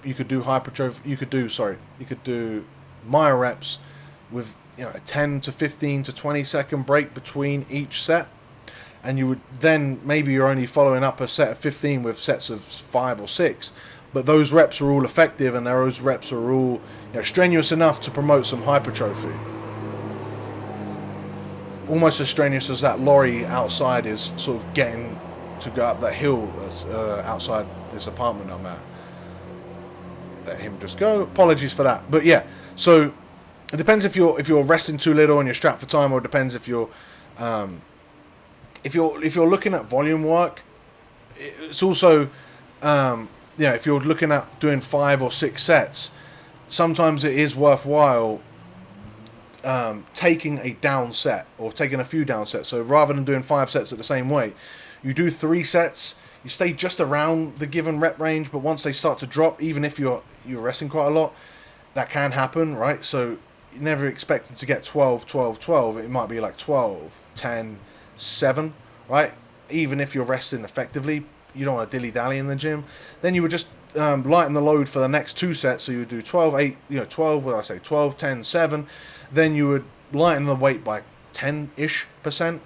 you could do hypertrophy. You could do Maya reps with a 10 to 15 to 20 second break between each set. And you would then, maybe you're only following up a set of 15 with sets of 5 or 6, but those reps are all effective, and those reps are all strenuous enough to promote some hypertrophy. Almost as strenuous as that lorry outside is sort of getting to go up that hill outside this apartment I'm at. Let him just go. Apologies for that, but yeah. So it depends if you're resting too little and you're strapped for time, or it depends if you're looking at volume work. It's also if you're looking at doing 5 or 6 sets, sometimes it is worthwhile taking a down set or taking a few down sets. So rather than doing 5 sets at the same weight, you do 3 sets. You stay just around the given rep range, but once they start to drop, even if you're resting quite a lot, that can happen, right? So you're never expecting to get 12, 12, 12. It might be like 12, 10, 7, right? Even if you're resting effectively, you don't want to dilly-dally in the gym. Then you would just lighten the load for the next 2 sets. So you would do 12, 8, 12, what did I say, 12, 10, 7. Then you would lighten the weight by 10-ish%.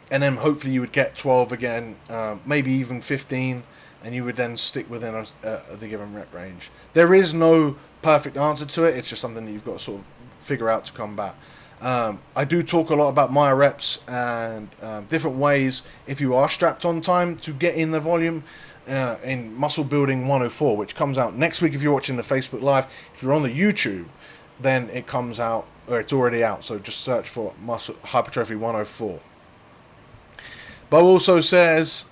And then hopefully you would get 12 again, maybe even 15, and you would then stick within the given rep range. There is no perfect answer to it. It's just something that you've got to sort of figure out to combat. I do talk a lot about Maya reps and different ways, if you are strapped on time, to get in the volume in Muscle Building 104, which comes out next week if you're watching the Facebook Live. If you're on the YouTube, then it comes out, or it's already out, so just search for Muscle Hypertrophy 104. Bo also says,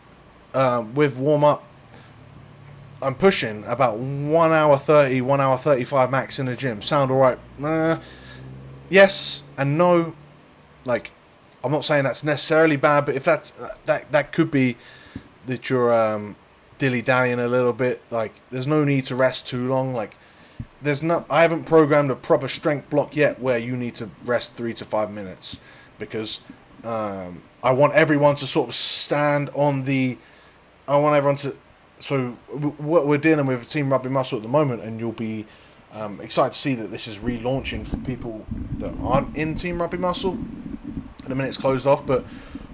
with warm-up, I'm pushing about 1 hour 30, 1 hour 35 max in the gym. Sound alright? Yes and no. Like, I'm not saying that's necessarily bad, but if that could be that you're dilly-dallying a little bit. Like, there's no need to rest too long. Like, I haven't programmed a proper strength block yet where you need to rest 3 to 5 minutes, because I want everyone to sort of stand on the I want everyone to. So what we're dealing with Team Rugby Muscle at the moment, and you'll be excited to see that this is relaunching for people that aren't in Team Rugby Muscle. In a minute, it's closed off. But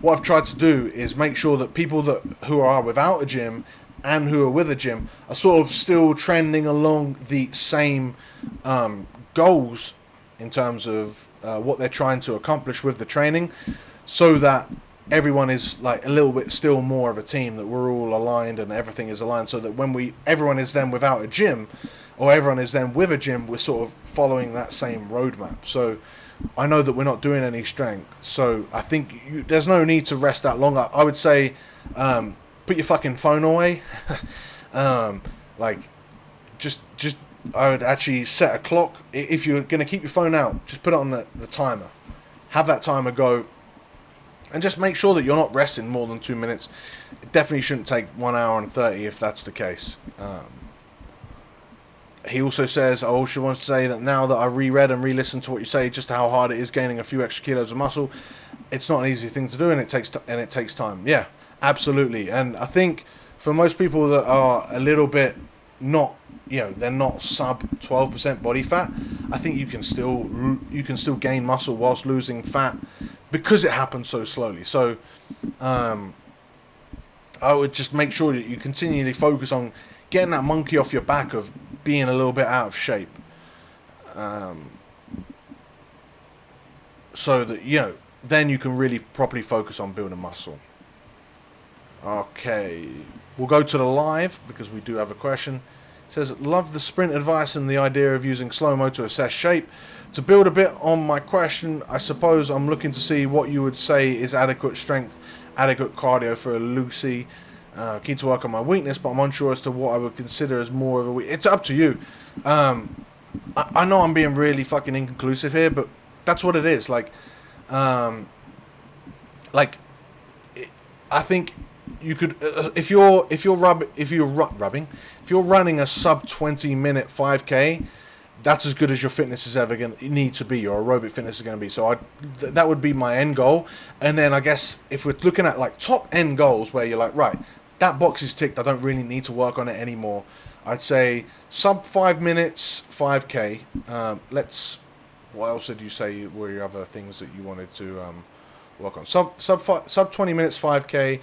what I've tried to do is make sure that people who are without a gym and who are with a gym are sort of still trending along the same goals in terms of what they're trying to accomplish with the training, so that everyone is like a little bit still more of a team, that we're all aligned and everything is aligned, so that when everyone is then without a gym or everyone is then with a gym, we're sort of following that same roadmap. So I know that we're not doing any strength, so I think there's no need to rest that long. I would say put your fucking phone away. Like just I would actually set a clock. If you're going to keep your phone out, just put it on the timer. Have that timer go. And just make sure that you're not resting more than 2 minutes. It definitely shouldn't take 1 hour and 30 if that's the case. He also says, I also want to say that now that I reread and re-listened to what you say, just how hard it is gaining a few extra kilos of muscle, it's not an easy thing to do, and it takes time. Yeah, absolutely. And I think for most people that are a little bit not, they're not sub 12% body fat, I think you can still gain muscle whilst losing fat, because it happens so slowly. So I would just make sure that you continually focus on getting that monkey off your back of being a little bit out of shape, so that then you can really properly focus on building muscle. Okay, we'll go to the live because we do have a question. It says, love the sprint advice and the idea of using slow-mo to assess shape. To build a bit on my question, I suppose I'm looking to see what you would say is adequate strength, adequate cardio for a loosie. Keen to work on my weakness, but I'm unsure as to what I would consider as more of a weakness. It's up to you. I know I'm being really fucking inconclusive here, but that's what it is. I think you could if you're running a sub 20-minute 5k, that's as good as your fitness is ever going to need to be. Your aerobic fitness is going to be. So that would be my end goal. And then I guess if we're looking at like top end goals where you're like, right, that box is ticked, I don't really need to work on it anymore, I'd say sub 5 minutes 5k. What else did you say were your other things that you wanted to work on? Sub 20 minutes 5k.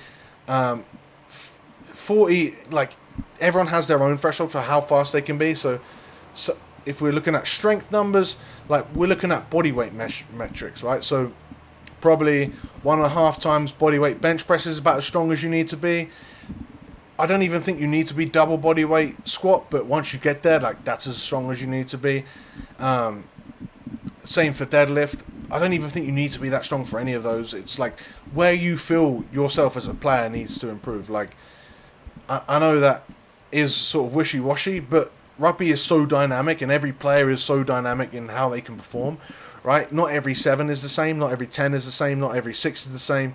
40, like, everyone has their own threshold for how fast they can be. So if we're looking at strength numbers, like, we're looking at body weight metrics, right? So probably 1.5 times body weight bench press is about as strong as you need to be. I don't even think you need to be double body weight squat, but once you get there, like, that's as strong as you need to be. Same for deadlift. I don't even think you need to be that strong for any of those. It's like where you feel yourself as a player needs to improve. Like, I know that is sort of wishy-washy, but rugby is so dynamic, and every player is so dynamic in how they can perform, right? Not every 7 is the same, not every 10 is the same, not every 6 is the same.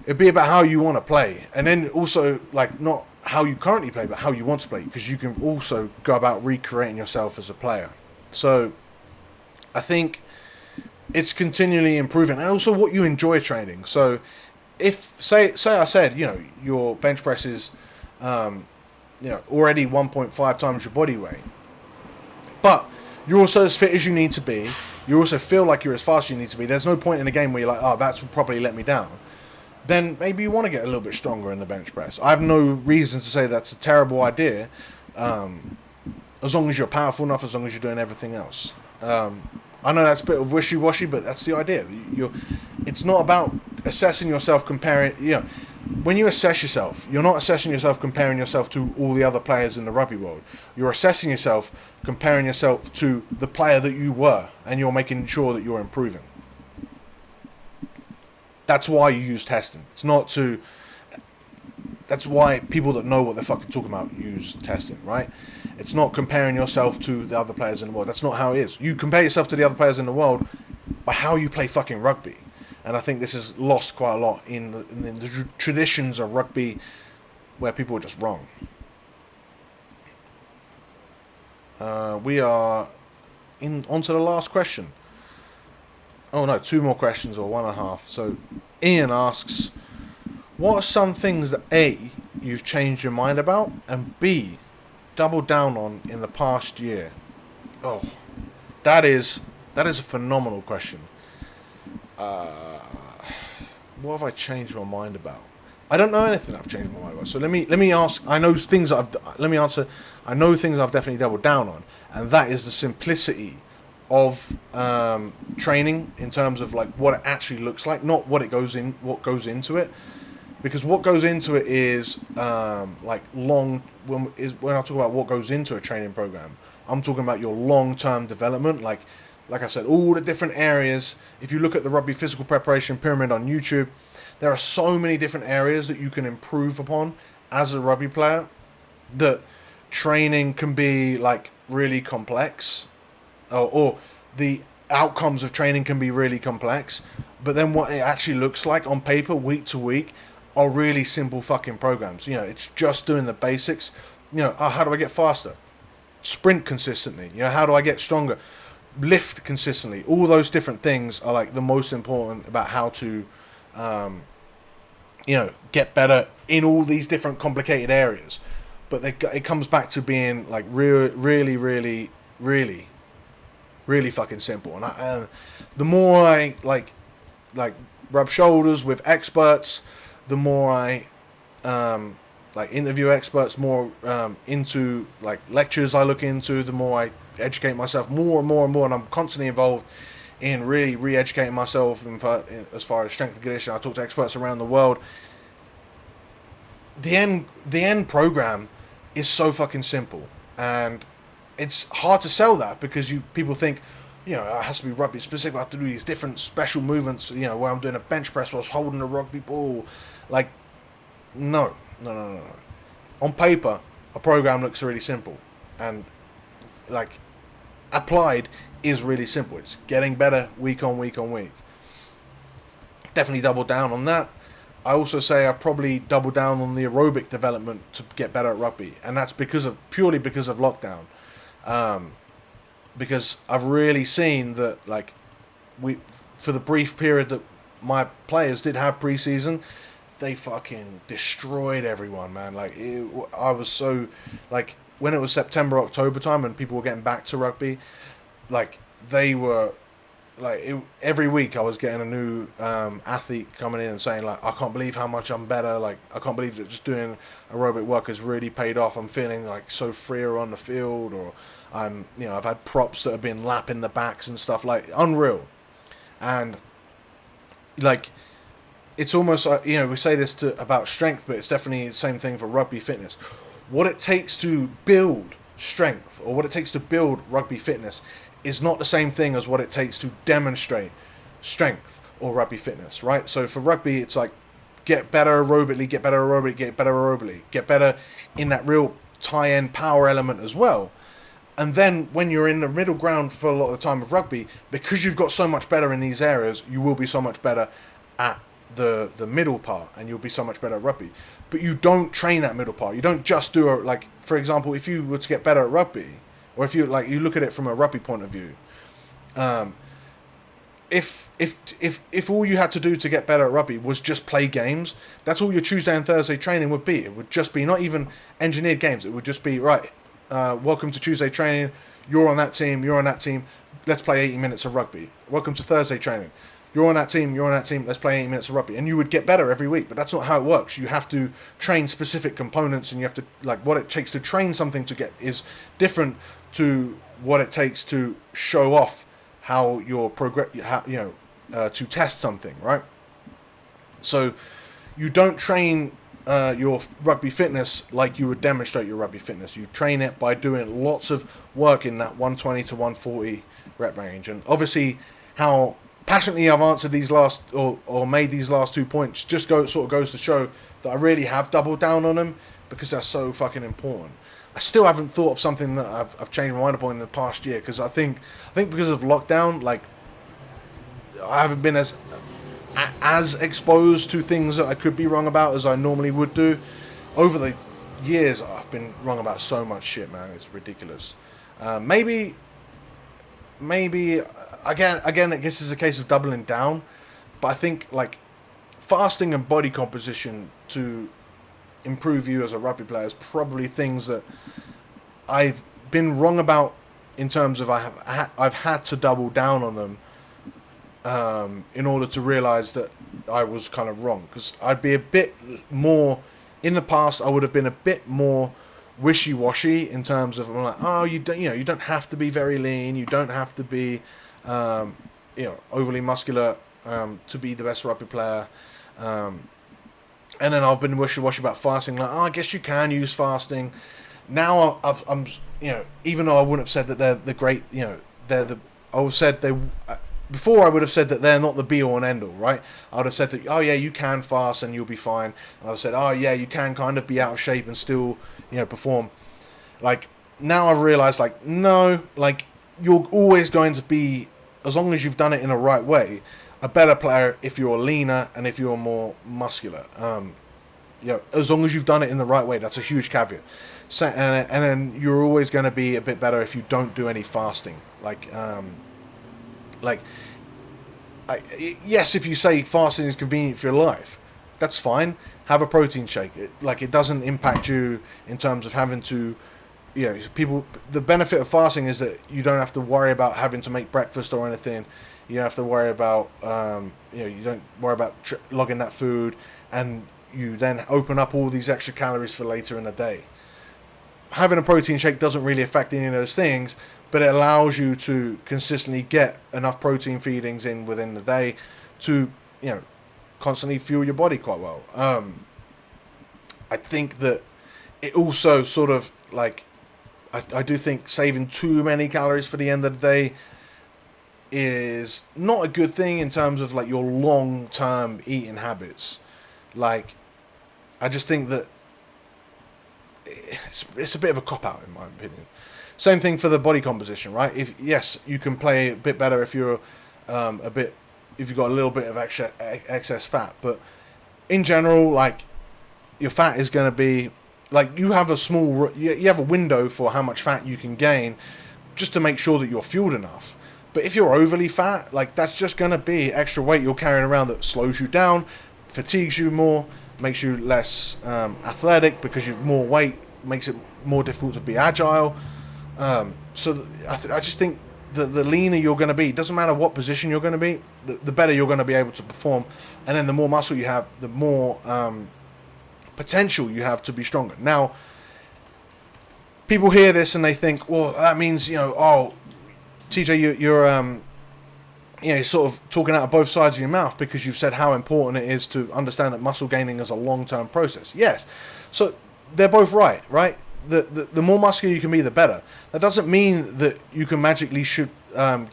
It'd be about how you want to play, and then also, like, not how you currently play, but how you want to play, because you can also go about recreating yourself as a player. So I think it's continually improving, and also what you enjoy training. So if say I said, your bench press is already 1.5 times your body weight, but you're also as fit as you need to be, you also feel like you're as fast as you need to be, there's no point in a game where you're like, oh, that's probably let me down, then maybe you want to get a little bit stronger in the bench press. I have no reason to say that's a terrible idea, as long as you're powerful enough, as long as you're doing everything else. I know that's a bit of wishy-washy, but that's the idea. It's not about assessing yourself, comparing. When you assess yourself, you're not assessing yourself comparing yourself to all the other players in the rugby world. You're assessing yourself comparing yourself to the player that you were, and you're making sure that you're improving. That's why you use testing. It's not to. That's why people that know what they're fucking talking about use testing, right? It's not comparing yourself to the other players in the world. That's not how it is. You compare yourself to the other players in the world by how you play fucking rugby. And I think this is lost quite a lot in the traditions of rugby, where people are just wrong. We are on to the last question. Oh no, 2 more questions, or 1.5. So Ian asks, what are some things that A, you've changed your mind about, and B, doubled down on in the past year? Oh, that is a phenomenal question. What have I changed my mind about? I don't know anything I've changed my mind about. So let me ask. I know things that I've. Let me answer. I know things I've definitely doubled down on, and that is the simplicity of training in terms of like what it actually looks like, not what goes into it, because what goes into it is like long. When I talk about what goes into a training program, I'm talking about your long-term development, like I said, all the different areas. If you look at the rugby physical preparation pyramid on YouTube, there are so many different areas that you can improve upon as a rugby player, that training can be like really complex, or the outcomes of training can be really complex, but then what it actually looks like on paper week to week are really simple fucking programs. You know, it's just doing the basics. You know, how do I get faster? Sprint consistently. You know, how do I get stronger? Lift consistently. All those different things are like the most important about how to get better in all these different complicated areas. But it comes back to being like really fucking simple. And the more I like rub shoulders with experts, the more I interview experts, more into like lectures I look into, the more I educate myself more and more and more, and I'm constantly involved in really re-educating myself as far as strength and conditioning. I talk to experts around the world. The end program is so fucking simple, and it's hard to sell that because people think, you know, it has to be rugby specific. I have to do these different special movements, you know, where I'm doing a bench press whilst holding a rugby ball. Like, no. On paper, a program looks really simple, and like applied is really simple. It's getting better week on week on week. Definitely double down on that. I also say I've probably doubled down on the aerobic development to get better at rugby, and that's purely because of lockdown. Because I've really seen that, like, for the brief period that my players did have pre-season, they fucking destroyed everyone, man. Like, I was so, like, when it was September, October time and people were getting back to rugby, like, they were, like, every week I was getting a new athlete coming in and saying, like, I can't believe how much I'm better. Like, I can't believe that just doing aerobic work has really paid off. I'm feeling, like, so freer on the field, or I've had props that have been lapping the backs and stuff, like, unreal. And, like, it's almost like, you know, we say this about strength, but it's definitely the same thing for rugby fitness. What it takes to build strength, or what it takes to build rugby fitness, is not the same thing as what it takes to demonstrate strength or rugby fitness, right? So for rugby, it's like, get better aerobically, get better in that real tie-in power element as well. And then when you're in the middle ground for a lot of the time of rugby, because you've got so much better in these areas, you will be so much better at the middle part, and you'll be so much better at rugby. But you don't train that middle part. You don't just do like, for example, if you were to get better at rugby, or if you look at it from a rugby point of view, if all you had to do to get better at rugby was just play games, that's all your Tuesday and Thursday training would be. It would just be not even engineered games. It would just be, right, welcome to Tuesday training. You're on that team. Let's play 80 minutes of rugby. Welcome to Thursday training. You're on that team, let's play 80 minutes of rugby. And you would get better every week, but that's not how it works. You have to train specific components, and you have to, like, what it takes to train something to get is different to what it takes to show off how you're to test something, right? So you don't train your rugby fitness like you would demonstrate your rugby fitness. You train it by doing lots of work in that 120 to 140 rep range. And obviously, how passionately I've answered these last or made these last 2 points sort of goes to show that I really have doubled down on them, because they're so fucking important. I still haven't thought of something that I've changed my mind upon in the past year, because I think because of lockdown, like, I haven't been as exposed to things that I could be wrong about as I normally would do. Over the years, I've been wrong about so much shit, man. It's ridiculous. Maybe again, I guess it's a case of doubling down, but I think, like, fasting and body composition to improve you as a rugby player is probably things that I've been wrong about in terms of I've had to double down on them in order to realise that I was kind of wrong. Because I'd be a bit more, in the past I would have been a bit more wishy-washy in terms of, I'm like, oh, you don't have to be very lean, you don't have to be overly muscular to be the best rugby player. And then I've been wishy-washy about fasting, like, oh, I guess you can use fasting. Now I'm even though I wouldn't have said that they're the great, I would have said before I would have said that they're not the be-all and end-all, right? I would have said that, oh yeah, you can fast and you'll be fine. And I would have said, oh yeah, you can kind of be out of shape and still, perform. Like, now I've realised, like, no, like, you're always going to be, as long as you've done it in the right way, a better player if you're leaner and if you're more muscular. As long as you've done it in the right way, that's a huge caveat. So, and then you're always going to be a bit better if you don't do any fasting. Yes, if you say fasting is convenient for your life, that's fine. Have a protein shake. It doesn't impact you in terms of having to, people. The benefit of fasting is that you don't have to worry about having to make breakfast or anything. You don't have to worry about, you don't worry about logging that food, and you then open up all these extra calories for later in the day. Having a protein shake doesn't really affect any of those things, but it allows you to consistently get enough protein feedings in within the day to, constantly fuel your body quite well. I think that it also sort of, like, I do think saving too many calories for the end of the day is not a good thing in terms of, like, your long-term eating habits. Like, I just think that it's a bit of a cop-out, in my opinion. Same thing for the body composition, right? Yes, you can play a bit better if you're if you've got a little bit of excess fat, but in general, like, your fat is going to be, like, you have a window for how much fat you can gain, just to make sure that you're fueled enough. But if you're overly fat, like, that's just going to be extra weight you're carrying around that slows you down, fatigues you more, makes you less athletic because you've more weight, makes it more difficult to be agile. So I just think that the leaner you're going to be, doesn't matter what position you're going to be, the better you're going to be able to perform. And then the more muscle you have, the more potential you have to be stronger. Now, people hear this and they think, well, that means, TJ, you're sort of talking out of both sides of your mouth because you've said how important it is to understand that muscle gaining is a long-term process. Yes. So they're both right? The more muscular you can be, the better. That doesn't mean that you can magically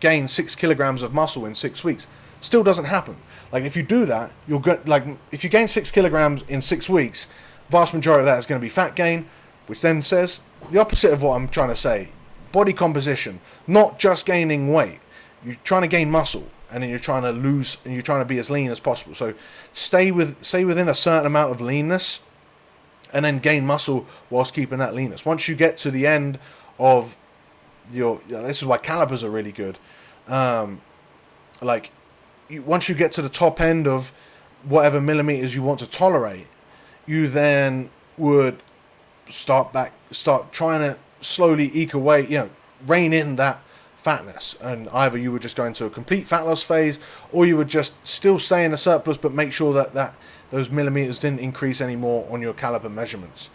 gain 6 kilograms of muscle in 6 weeks. Still doesn't happen. Like, if you do that, you'll get, like, if you gain 6 kilograms in 6 weeks, vast majority of that is going to be fat gain, which then says the opposite of what I'm trying to say. Body composition, not just gaining weight. You're trying to gain muscle, and then you're trying to lose, and you're trying to be as lean as possible. So stay within a certain amount of leanness, and then gain muscle whilst keeping that leanness. Once you get to the end of this is why calipers are really good. Once you get to the top end of whatever millimeters you want to tolerate, you then would start trying to slowly eke away, rein in that fatness, and either you would just go into a complete fat loss phase, or you would just still stay in a surplus but make sure that those millimeters didn't increase anymore on your caliper measurements.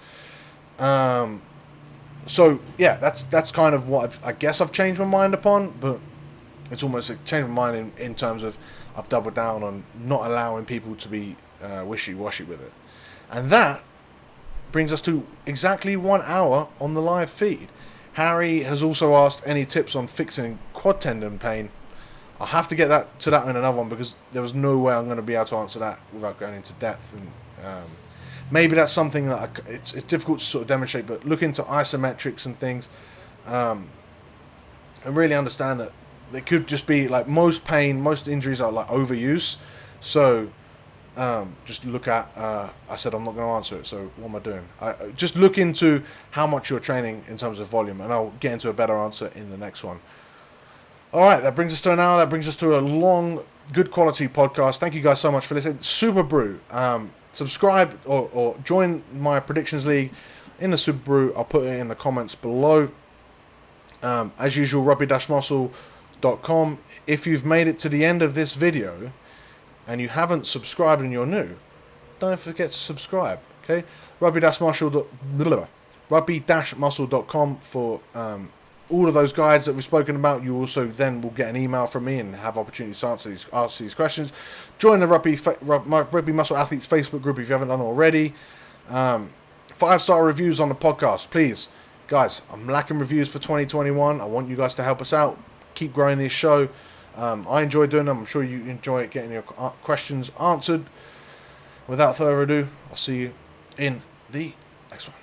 So yeah, that's kind of what I guess I've changed my mind upon, but it's almost a change of mind in terms of I've doubled down on not allowing people to be wishy-washy with it. And that brings us to exactly 1 hour on the live feed. Harry has also asked any tips on fixing quad tendon pain. I'll have to get to that in another one because there was no way I'm going to be able to answer that without going into depth. And maybe that's something that it's difficult to sort of demonstrate, but look into isometrics and things and really understand that it could just be like most injuries are like overuse. So just look at, I said I'm not going to answer it, so what am I doing? Just look into how much you're training in terms of volume, and I'll get into a better answer in the next one. All right, that brings us to an hour. That brings us to a long, good quality podcast. Thank you guys so much for listening. Super Brew. subscribe or join my predictions league in the Subaru. I'll put it in the comments below. As usual, rugby-muscle.com. If you've made it to the end of this video and you haven't subscribed and you're new, don't forget to subscribe. Okay, rugby-muscle.com for all of those guides that we've spoken about. You also then will get an email from me and have opportunities to answer these questions. Join the Rugby Muscle Athletes Facebook group if you haven't done already. 5-star reviews on the podcast, please. Guys, I'm lacking reviews for 2021. I want you guys to help us out. Keep growing this show. I enjoy doing them. I'm sure you enjoy getting your questions answered. Without further ado, I'll see you in the next one.